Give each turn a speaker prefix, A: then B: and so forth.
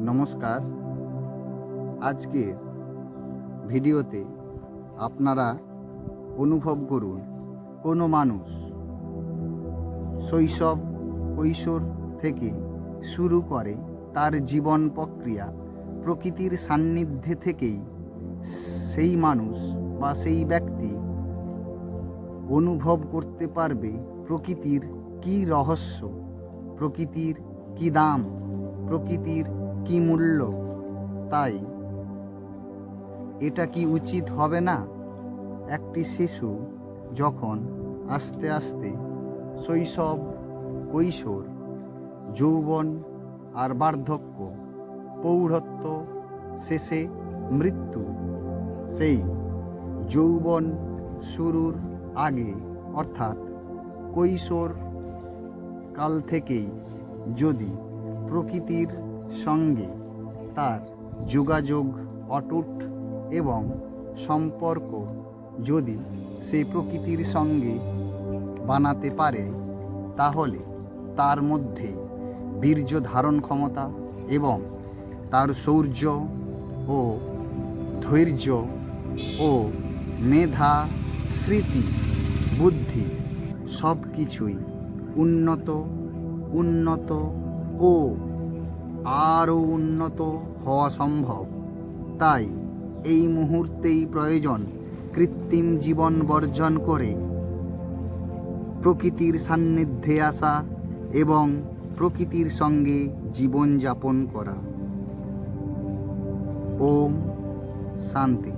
A: নমস্কার। আজকের ভিডিওতে আপনারা অনুভব করুন, কোনো মানুষ শৈশব কৈশোর থেকে শুরু করে তার জীবন প্রক্রিয়া প্রকৃতির সান্নিধ্যে থেকেই সেই মানুষ বা সেই ব্যক্তি অনুভব করতে পারবে প্রকৃতির কী রহস্য, প্রকৃতির কী দাম, প্রকৃতির কী মূল্য। তাই এটা কি উচিত হবে না, একটি শিশু যখন আস্তে আস্তে শৈশব, কৈশোর, যৌবন আর বার্ধক্য, প্রৌঢ়ত্ব, শেষে মৃত্যু, সেই যৌবন শুরুর আগে অর্থাৎ কৈশোর কাল থেকেই যদি প্রকৃতির সঙ্গে তার যোগাযোগ অটুট এবং সম্পর্ক যদি সে প্রকৃতির সঙ্গে বানাতে পারে, তাহলে তার মধ্যে বীর্য ধারণ ক্ষমতা এবং তার শৌর্য ও ধৈর্য ও মেধা, স্মৃতি, বুদ্ধি সব কিছুই উন্নত ও আরও উন্নত হওয়া সম্ভব। তাই এই মুহূর্তেই প্রয়োজন কৃত্রিম জীবন বর্জন করে প্রকৃতির সান্নিধ্যে আসা এবং প্রকৃতির সঙ্গে জীবনযাপন করা। ওম শান্তি।